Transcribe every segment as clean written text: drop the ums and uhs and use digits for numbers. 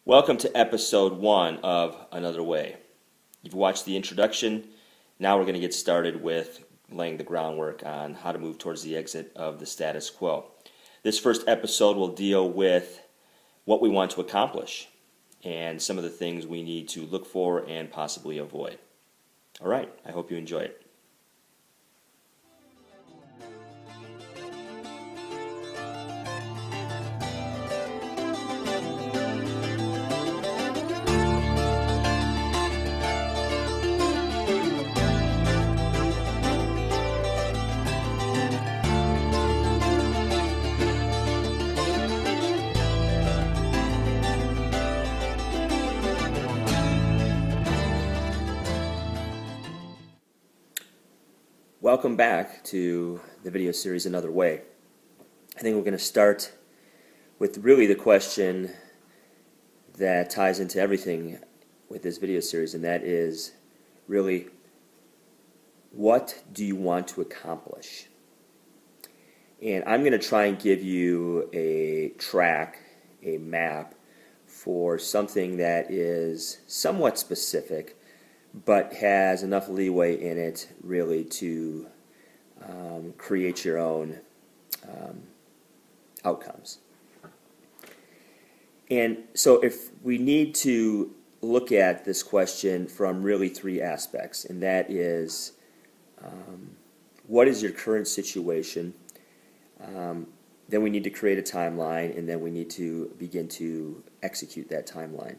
Welcome to episode 1 of Another Way. You've watched the introduction. Now we're going to get started with laying the groundwork on how to move towards the exit of the status quo. This first episode will deal with what we want to accomplish and some of the things we need to look for and possibly avoid. All right, I hope you enjoy it. Welcome back to the video series Another Way. I think we're going to start with really the question that ties into everything with this video series, and that is really, what do you want to accomplish? And I'm going to try and give you a track, a map for something that is somewhat specific but has enough leeway in it really to create your own outcomes. And so if we need to look at this question from really three aspects, and that is what is your current situation? Then we need to create a timeline, and then we need to begin to execute that timeline.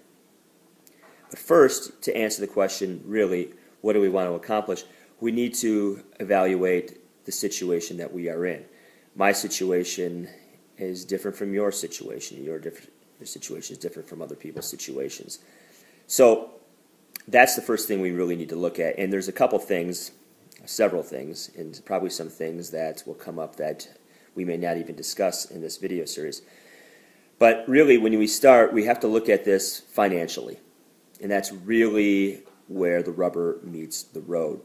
But first, to answer the question, really, what do we want to accomplish? We need to evaluate the situation that we are in. My situation is different from your situation. Your situation is different from other people's situations. So that's the first thing we really need to look at. And there's a couple things, several things, and probably some things that will come up that we may not even discuss in this video series. But really, when we start, we have to look at this financially. And that's really where the rubber meets the road.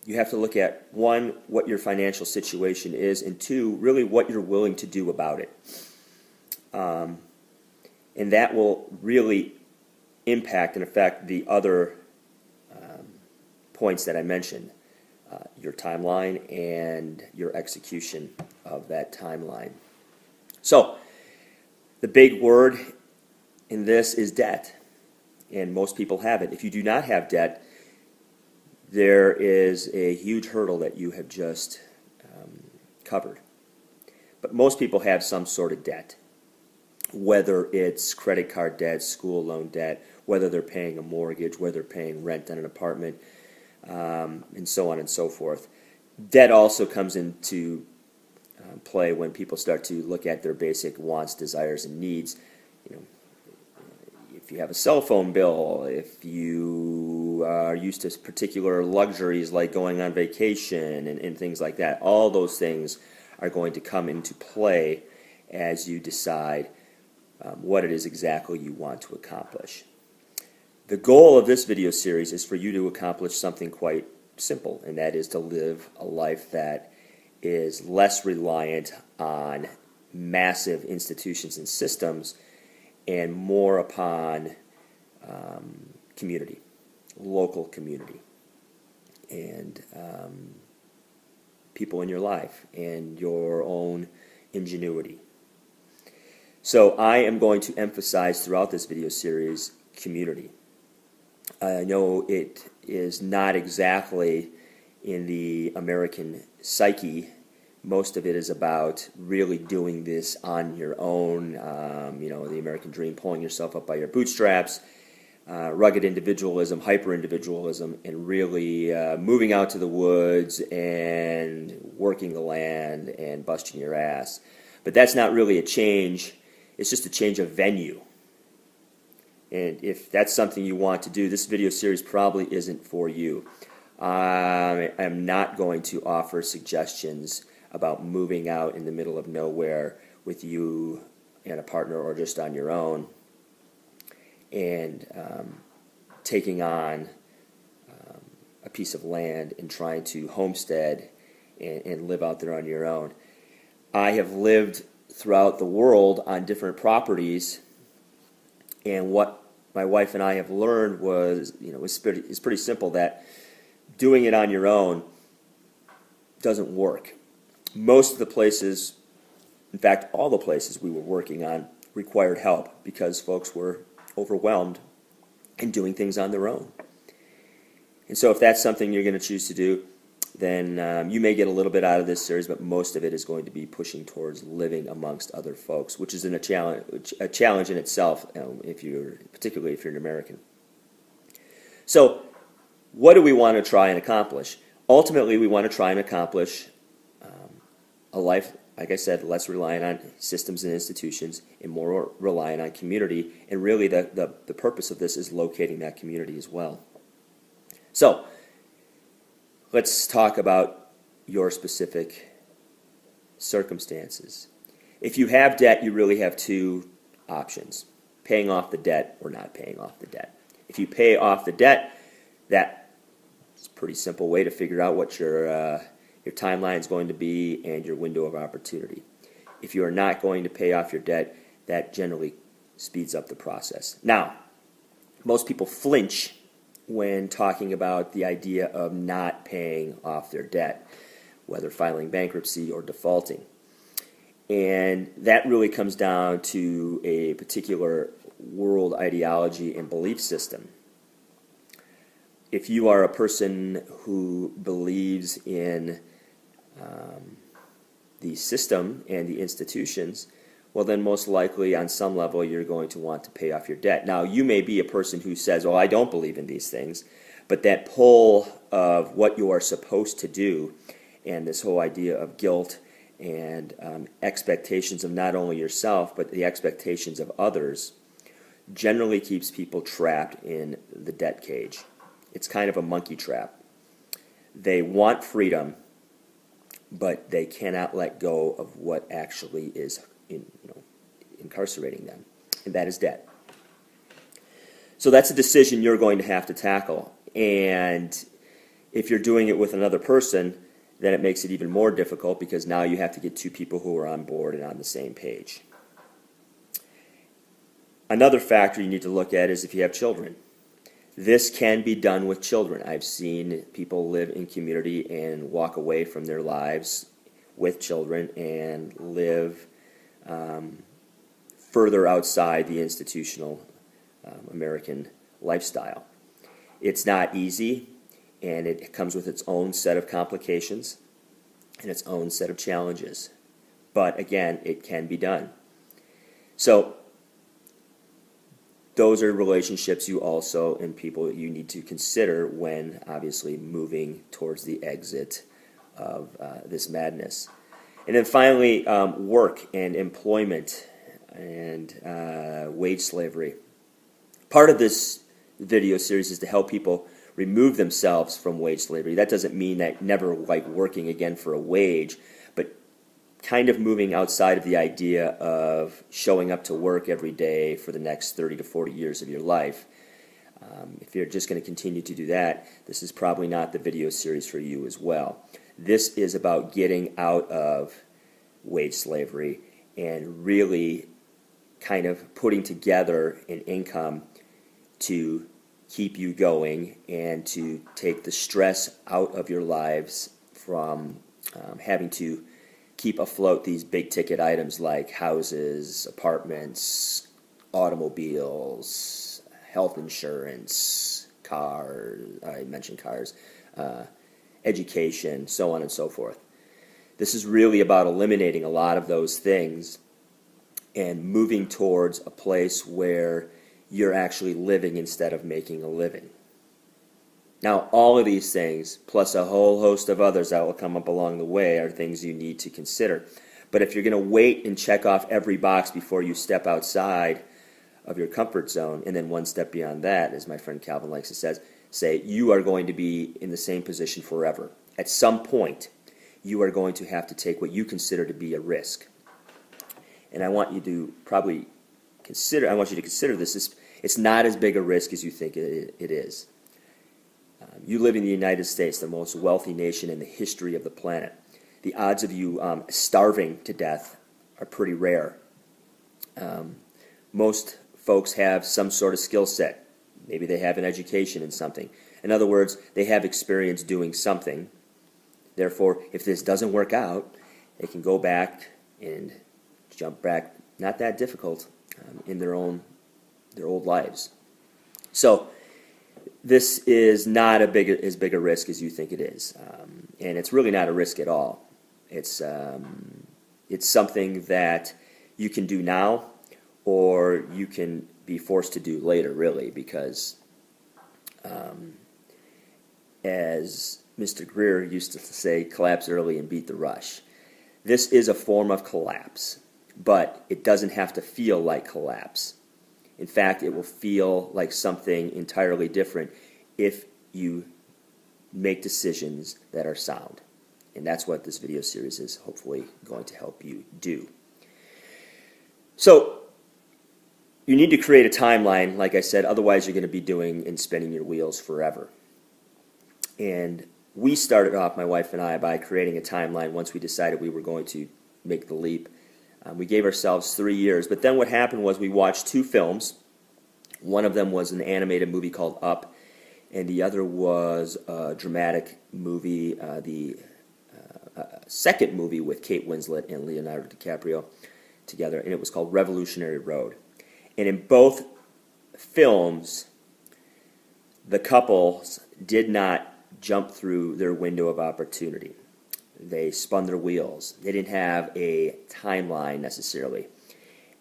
You have to look at, one, what your financial situation is, and two, really what you're willing to do about it. And that will really impact and affect the other points that I mentioned, your timeline and your execution of that timeline. So, the big word in this is debt, and most people have it. If you do not have debt, there is a huge hurdle that you have just covered. But most people have some sort of debt, whether it's credit card debt, school loan debt, whether they're paying a mortgage, whether they're paying rent on an apartment, and so on and so forth. Debt also comes into play when people start to look at their basic wants, desires, and needs. If you have a cell phone bill, if you are used to particular luxuries like going on vacation and things like that, all those things are going to come into play as you decide what it is exactly you want to accomplish. The goal of this video series is for you to accomplish something quite simple, and that is to live a life that is less reliant on massive institutions and systems and more upon community, local community, and people in your life and your own ingenuity. So I am going to emphasize throughout this video series community. I know it is not exactly in the American psyche. Most of it is about really doing this on your own, the American dream, pulling yourself up by your bootstraps, rugged individualism, hyper-individualism, and really moving out to the woods and working the land and busting your ass. But that's not really a change. It's just a change of venue. And if that's something you want to do, this video series probably isn't for you. I'm not going to offer suggestions about moving out in the middle of nowhere with you and a partner or just on your own and taking on a piece of land and trying to homestead and live out there on your own. I have lived throughout the world on different properties, and what my wife and I have learned was, it's pretty simple, that doing it on your own doesn't work. Most of the places, in fact, all the places we were working on required help because folks were overwhelmed and doing things on their own. And so if that's something you're going to choose to do, then you may get a little bit out of this series, but most of it is going to be pushing towards living amongst other folks, which is a challenge in itself, particularly if you're an American. So what do we want to try and accomplish? Ultimately, we want to try and accomplish a life, like I said, less reliant on systems and institutions and more reliant on community. And really the purpose of this is locating that community as well. So let's talk about your specific circumstances. If you have debt, you really have two options: paying off the debt or not paying off the debt. If you pay off the debt, that's a pretty simple way to figure out what your timeline is going to be and your window of opportunity. If you are not going to pay off your debt, that generally speeds up the process. Now, most people flinch when talking about the idea of not paying off their debt, whether filing bankruptcy or defaulting. And that really comes down to a particular world ideology and belief system. If you are a person who believes in the system and the institutions, well, then most likely on some level you're going to want to pay off your debt. Now, you may be a person who says, oh, I don't believe in these things, but that pull of what you are supposed to do and this whole idea of guilt and expectations of not only yourself, but the expectations of others generally keeps people trapped in the debt cage. It's kind of a monkey trap. They want freedom, but they cannot let go of what actually is incarcerating them, and that is debt. So that's a decision you're going to have to tackle, and if you're doing it with another person, then it makes it even more difficult because now you have to get two people who are on board and on the same page. Another factor you need to look at is if you have children. This can be done with children. I've seen people live in community and walk away from their lives with children and live further outside the institutional American lifestyle. It's not easy, and it comes with its own set of complications and its own set of challenges. But again, it can be done. So those are relationships you also and people you need to consider when obviously moving towards the exit of this madness. And then finally, work and employment and wage slavery. Part of this video series is to help people remove themselves from wage slavery. That doesn't mean that never like working again for a wage, but kind of moving outside of the idea of showing up to work every day for the next 30 to 40 years of your life. If you're just going to continue to do that, this is probably not the video series for you as well. This is about getting out of wage slavery and really kind of putting together an income to keep you going and to take the stress out of your lives from having to keep afloat these big ticket items like houses, apartments, automobiles, health insurance, cars, I mentioned cars, education, so on and so forth. This is really about eliminating a lot of those things and moving towards a place where you're actually living instead of making a living. Now, all of these things, plus a whole host of others that will come up along the way, are things you need to consider. But if you're going to wait and check off every box before you step outside of your comfort zone, and then one step beyond that, as my friend Calvin likes to say, you are going to be in the same position forever. At some point, you are going to have to take what you consider to be a risk. And I want you to consider this. It's not as big a risk as you think it is. You live in the United States, the most wealthy nation in the history of the planet. The odds of you starving to death are pretty rare. Most folks have some sort of skill set. Maybe they have an education in something. In other words, they have experience doing something. Therefore, if this doesn't work out, they can go back and jump back, not that difficult, in their old lives. So this is not as big a risk as you think it is, and it's really not a risk at all. It's something that you can do now, or you can be forced to do later, really, because as Mr. Greer used to say, collapse early and beat the rush. This is a form of collapse, but it doesn't have to feel like collapse. In fact, it will feel like something entirely different if you make decisions that are sound. And that's what this video series is hopefully going to help you do. So, you need to create a timeline, like I said, otherwise you're going to be doing and spinning your wheels forever. And we started off, my wife and I, by creating a timeline once we decided we were going to make the leap. We gave ourselves 3 years, but then what happened was we watched 2 films. One of them was an animated movie called Up, and the other was a dramatic movie, the second movie with Kate Winslet and Leonardo DiCaprio together, and it was called Revolutionary Road. And in both films, the couples did not jump through their window of opportunity. They spun their wheels. They didn't have a timeline necessarily.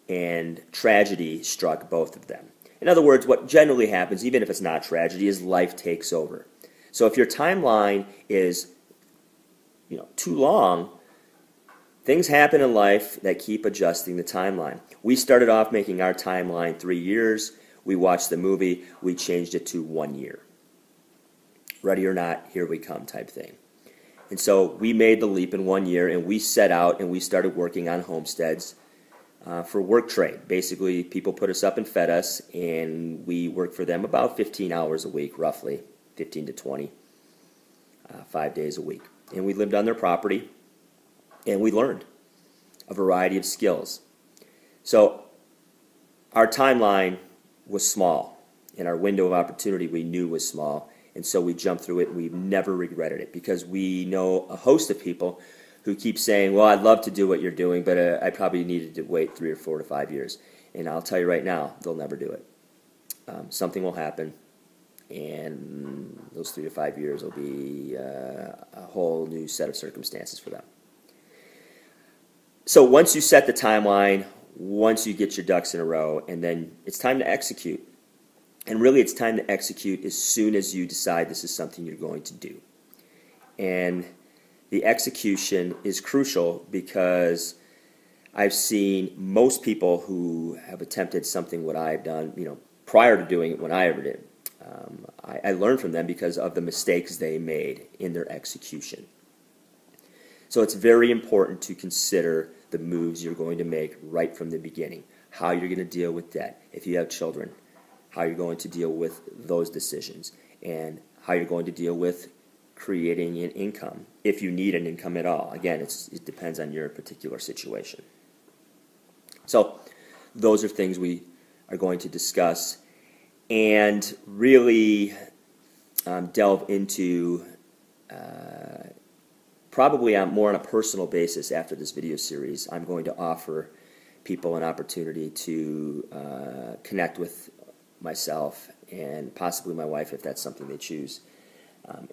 And tragedy struck both of them. In other words, what generally happens, even if it's not tragedy, is life takes over. So if your timeline is too long, things happen in life that keep adjusting the timeline. We started off making our timeline 3 years. We watched the movie. We changed it to 1 year. Ready or not, here we come type thing. And so we made the leap in 1 year, and we set out and we started working on homesteads for work trade. Basically, people put us up and fed us, and we worked for them about 15 hours a week, roughly, 15 to 20, 5 days a week. And we lived on their property, and we learned a variety of skills. So our timeline was small, and our window of opportunity we knew was small. And so we jumped through it, and we've never regretted it, because we know a host of people who keep saying, well, I'd love to do what you're doing, but I probably needed to wait 3 or 4 to 5 years. And I'll tell you right now, they'll never do it. Something will happen, and those 3 to 5 years will be a whole new set of circumstances for them. So once you set the timeline, once you get your ducks in a row, and then it's time to execute. And really, it's time to execute as soon as you decide this is something you're going to do. And the execution is crucial, because I've seen most people who have attempted something what I've done, prior to doing it when I ever did. I learned from them because of the mistakes they made in their execution. So it's very important to consider the moves you're going to make right from the beginning. How you're going to deal with debt. If you have children, how you're going to deal with those decisions, and how you're going to deal with creating an income, if you need an income at all. Again, it depends on your particular situation. So those are things we are going to discuss and really delve into probably more on a personal basis after this video series. I'm going to offer people an opportunity to connect with myself and possibly my wife if that's something they choose.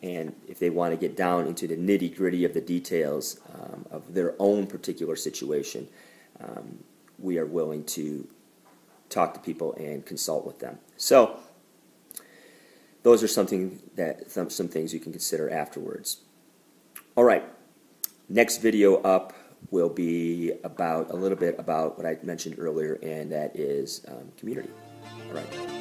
And if they want to get down into the nitty-gritty of the details of their own particular situation, we are willing to talk to people and consult with them. So those are some things you can consider afterwards. All right, next video up will be a little bit about what I mentioned earlier, and that is community. All right.